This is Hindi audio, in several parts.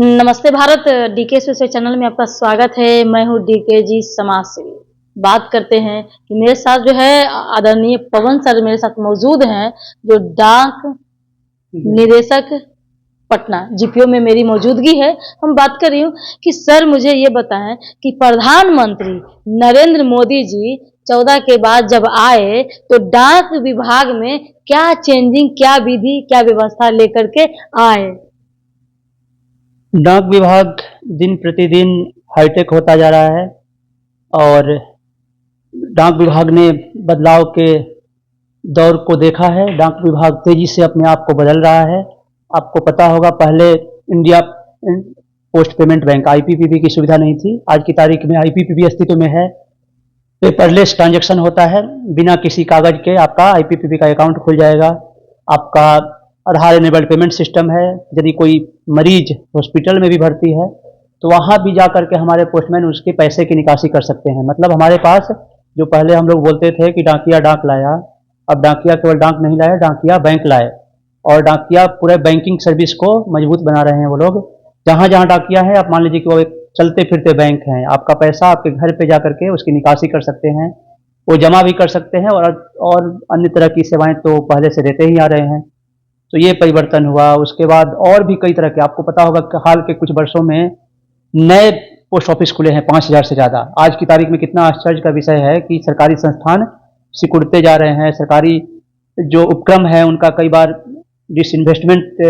नमस्ते भारत, डीके सोशल चैनल में आपका स्वागत है। मैं हूँ डीके जी समाज सेवी। बात करते हैं कि मेरे साथ जो है आदरणीय पवन सर मेरे साथ मौजूद हैं, जो डाक निदेशक पटना जीपीओ में मेरी मौजूदगी है। हम बात कर रही हूँ कि सर मुझे ये बताएं कि प्रधानमंत्री नरेंद्र मोदी जी 14 के बाद जब आए तो डाक विभाग में क्या चेंजिंग, क्या विधि, क्या व्यवस्था लेकर के आए? डाक विभाग दिन प्रतिदिन हाईटेक होता जा रहा है और डाक विभाग ने बदलाव के दौर को देखा है। डाक विभाग तेजी से अपने आप को बदल रहा है। आपको पता होगा, पहले India post payment bank IPPB की सुविधा नहीं थी। आज की तारीख में आईपीपीबी अस्तित्व में है। पेपरलेस ट्रांजैक्शन होता है, बिना किसी कागज के आपका आईपीपीबी का अकाउंट खुल जाएगा। आपका आधार इनेबल्ड पेमेंट सिस्टम है। यदि कोई मरीज हॉस्पिटल में भी भर्ती है तो वहाँ भी जा करके हमारे पोस्टमैन उसके पैसे की निकासी कर सकते हैं। मतलब हमारे पास, जो पहले हम लोग बोलते थे कि डाकिया डाक लाया, अब डाकिया केवल डाक नहीं लाया, डाकिया बैंक लाए और डाकिया पूरे बैंकिंग सर्विस को मजबूत बना रहे हैं। वो लोग जहाँ जहाँ डाकिया है, आप मान लीजिए कि वो एक चलते फिरते बैंक हैं। आपका पैसा आपके घर पे जा करके उसकी निकासी कर सकते हैं, वो जमा भी कर सकते हैं और अन्य तरह की सेवाएं तो पहले से देते ही आ रहे हैं। तो ये परिवर्तन हुआ। उसके बाद और भी कई तरह के, आपको पता होगा कि हाल के कुछ वर्षों में नए पोस्ट ऑफिस खुले हैं 5000 से ज़्यादा। आज की तारीख में कितना आश्चर्य का विषय है कि सरकारी संस्थान सिकुड़ते जा रहे हैं। सरकारी जो उपक्रम है उनका कई बार डिसइन्वेस्टमेंट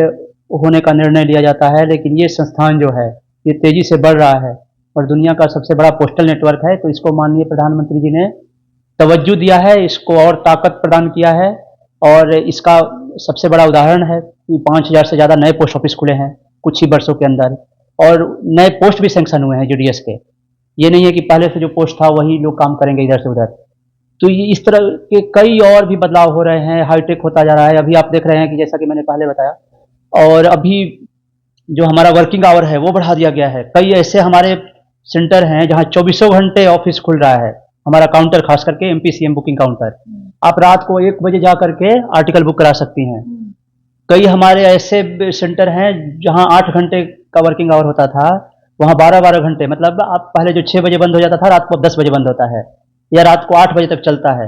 होने का निर्णय लिया जाता है, लेकिन ये संस्थान जो है ये तेजी से बढ़ रहा है और दुनिया का सबसे बड़ा पोस्टल नेटवर्क है। तो इसको माननीय प्रधानमंत्री जी ने तवज्जो दिया है, इसको और ताकत प्रदान किया है और इसका सबसे बड़ा उदाहरण है कि 5000 से ज़्यादा नए पोस्ट ऑफिस खुले हैं कुछ ही वर्षों के अंदर और नए पोस्ट भी सैंक्शन हुए हैं यूडीएस के। ये नहीं है कि पहले से जो पोस्ट था वही लोग काम करेंगे इधर से उधर। तो ये इस तरह के कई और भी बदलाव हो रहे हैं, हाईटेक होता जा रहा है। अभी आप देख रहे हैं कि जैसा कि मैंने पहले बताया, और अभी जो हमारा वर्किंग आवर है वो बढ़ा दिया गया है। कई ऐसे हमारे सेंटर हैं जहाँ 24 घंटे ऑफिस खुल रहा है। हमारा काउंटर, खास करके एमपीसीएम बुकिंग काउंटर, आप रात को 1 बजे जा करके आर्टिकल बुक करा सकती हैं। कई हमारे ऐसे सेंटर हैं जहाँ 8 घंटे का वर्किंग आवर होता था, वहाँ 12-12 घंटे, मतलब आप पहले जो 6 बजे बंद हो जाता था, रात को 10 बजे बंद होता है या रात को 8 बजे तक चलता है।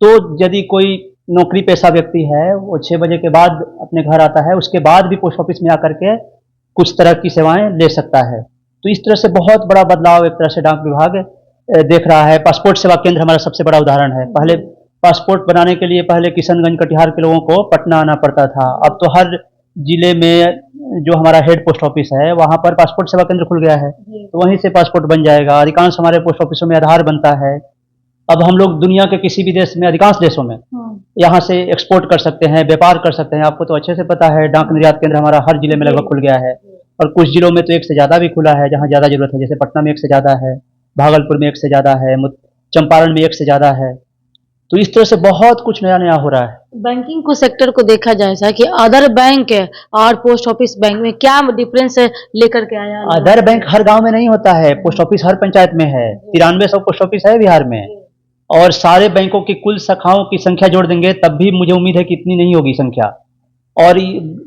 तो यदि कोई नौकरी पेशा व्यक्ति है, वो 6 बजे के बाद अपने घर आता है, उसके बाद भी पोस्ट ऑफिस में आकर के कुछ तरह की सेवाएं ले सकता है। तो इस तरह से बहुत बड़ा बदलाव एक तरह से डाक विभाग देख रहा है। पासपोर्ट सेवा केंद्र हमारा सबसे बड़ा उदाहरण है। पहले पासपोर्ट बनाने के लिए पहले किशनगंज, कटिहार के लोगों को पटना आना पड़ता था। अब तो हर जिले में जो हमारा हेड पोस्ट ऑफिस है वहाँ पर पासपोर्ट सेवा केंद्र खुल गया है, तो वहीं से पासपोर्ट बन जाएगा। अधिकांश हमारे पोस्ट ऑफिसों में आधार बनता है। अब हम लोग दुनिया के किसी भी देश में, अधिकांश देशों में यहाँ से एक्सपोर्ट कर सकते हैं, व्यापार कर सकते हैं। आपको तो अच्छे से पता है, डाक निर्यात केंद्र हमारा हर जिले में लगभग खुल गया है और कुछ जिलों में तो 1 से ज़्यादा भी खुला है जहाँ ज़्यादा जरूरत है। जैसे पटना में 1 से ज़्यादा है, भागलपुर में 1 से ज़्यादा है, चंपारण में 1 से ज़्यादा है। तो इस तरह से बहुत कुछ नया नया हो रहा है। बैंकिंग को सेक्टर को देखा जाए सर कि अदर बैंक और पोस्ट ऑफिस बैंक में क्या डिफरेंस लेकर के आया? अदर बैंक हर गांव में नहीं होता है, पोस्ट ऑफिस हर पंचायत में है। 9300 पोस्ट ऑफिस है बिहार में और सारे बैंकों की कुल शाखाओं की संख्या जोड़ देंगे तब भी मुझे उम्मीद है कि इतनी नहीं होगी संख्या। और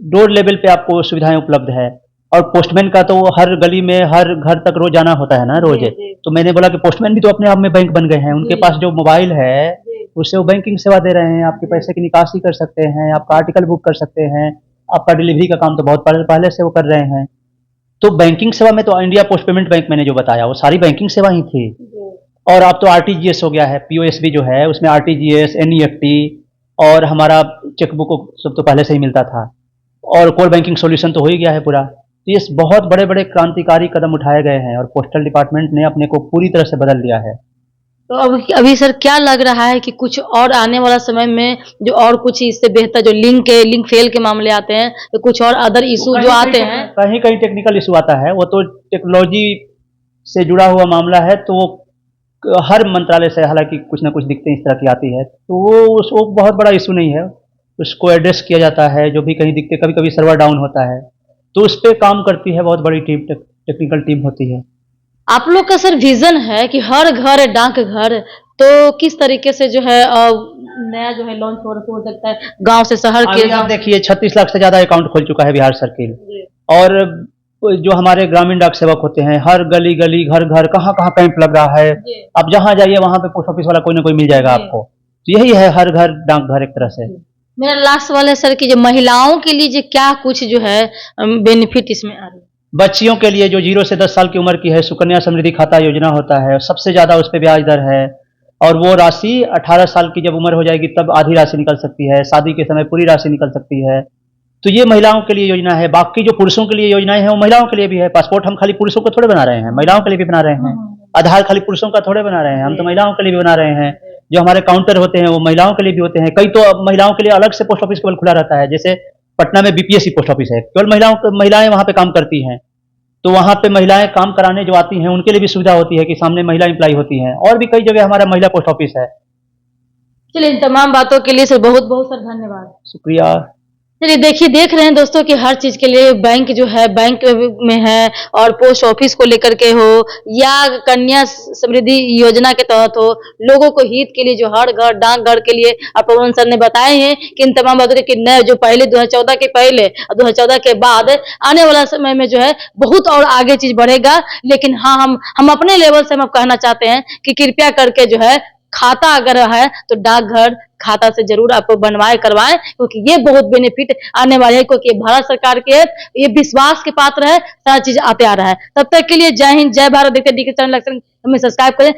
डोर लेवल पे आपको सुविधाएं उपलब्ध है और पोस्टमैन का तो हर गली में, हर घर तक रोज जाना होता है ना, रोज। तो मैंने बोला कि पोस्टमैन भी तो अपने आप में बैंक बन गए हैं। उनके पास जो मोबाइल है उससे वो बैंकिंग सेवा दे रहे हैं। आपके पैसे की निकासी कर सकते हैं, आपका आर्टिकल बुक कर सकते हैं, आपका डिलीवरी का काम तो बहुत पहले से वो कर रहे हैं। तो बैंकिंग सेवा में तो इंडिया पोस्ट पेमेंट बैंक मैंने जो बताया वो सारी बैंकिंग सेवा ही थी। और अब तो आरटीजीएस हो गया है, पीओएसबी जो है उसमें आरटीजीएस, एनईएफटी और हमारा चेकबुक सब तो पहले से ही मिलता था और कोर बैंकिंग सॉल्यूशन तो हो ही गया है पूरा। तो ये बहुत बड़े बड़े क्रांतिकारी कदम उठाए गए हैं और पोस्टल डिपार्टमेंट ने अपने को पूरी तरह से बदल लिया है। तो अभी सर क्या लग रहा है कि कुछ और आने वाला समय में जो और कुछ इससे बेहतर जो लिंक फेल के मामले आते हैं, तो कुछ और अदर इशू जो आते हैं? कहीं कहीं टेक्निकल इशू आता है, वो तो टेक्नोलॉजी से जुड़ा हुआ मामला है, तो हर मंत्रालय से हालांकि कुछ ना कुछ दिक्कतें इस तरह की आती है, तो वो बहुत बड़ा इशू नहीं है, उसको एड्रेस किया जाता है। जो भी कहीं दिक्कतें, कभी कभी सर्वर डाउन होता है तो उस पर काम करती है बहुत बड़ी टीम, टेक्निकल टीम होती है। आप लोग का सर विजन है कि हर घर डाक घर, तो किस तरीके से जो है नया जो है लॉन्च हो सकता है गांव से शहर के? आप देखिए 36 लाख से ज्यादा अकाउंट खोल चुका है बिहार सर्किल और जो हमारे ग्रामीण डाक सेवक होते हैं, हर गली गली घर घर कहाँ कहाँ कैंप लग रहा है। जी। आप जहाँ जाइए वहाँ पे पोस्ट ऑफिस वाला कोई ना कोई मिल जाएगा जी। आपको। तो यही है हर घर डाकघर एक तरह से। मेरा लास्ट सवाल है सर कि जो महिलाओं के लिए जो क्या कुछ जो है बेनिफिट इसमें आ रही है? बच्चियों के लिए जो 0 से 10 साल की उम्र की है, सुकन्या समृद्धि खाता योजना होता है, सबसे ज़्यादा उस पे ब्याज दर है। और वो राशि 18 साल की जब उम्र हो जाएगी तब आधी राशि निकल सकती है, शादी के समय पूरी राशि निकल सकती है। तो ये महिलाओं के लिए योजना है। बाकी जो पुरुषों के लिए योजनाएं हैं वो महिलाओं के लिए भी है। पासपोर्ट हम खाली पुरुषों को थोड़े बना रहे हैं, महिलाओं के लिए भी बना रहे हैं। आधार खाली पुरुषों का थोड़े बना रहे हैं, हम तो महिलाओं के लिए भी बना रहे हैं। जो हमारे काउंटर होते हैं वो महिलाओं के लिए भी होते हैं। कई तो अब महिलाओं के लिए अलग से पोस्ट ऑफिस केवल खुला रहता है। जैसे पटना में बीपीएससी पोस्ट ऑफिस है, केवल महिलाएं वहां पे काम करती हैं। तो वहां पे महिलाएं काम कराने जो आती हैं उनके लिए भी सुविधा होती है कि सामने महिला इंप्लाई होती हैं। और भी कई जगह हमारा महिला पोस्ट ऑफिस है। चलिए इन तमाम बातों के लिए सर बहुत बहुत सर धन्यवाद। शुक्रिया। चलिए देखिए देख रहे हैं दोस्तों कि हर चीज के लिए बैंक जो है बैंक में है और पोस्ट ऑफिस को लेकर के हो या कन्या समृद्धि योजना के तहत हो, लोगों को हित के लिए जो हर घर डाकघर के लिए और पवन सर ने बताए हैं कि इन तमाम बातों के नए जो पहले 2014 के पहले और 2014 के बाद आने वाला समय में जो है बहुत और आगे चीज बढ़ेगा। लेकिन हाँ हम अपने लेवल से हम कहना चाहते हैं कि कृपया करके जो है खाता अगर है तो डाकघर खाता से जरूर आप बनवाए करवाएं, क्योंकि ये बहुत बेनिफिट आने वाले है। क्योंकि भारत सरकार के ये विश्वास के पात्र है, सारा चीज आते आ रहा है। तब तक के लिए जय हिंद जय भारत। देखते डीके चैनल हमें सब्सक्राइब करें।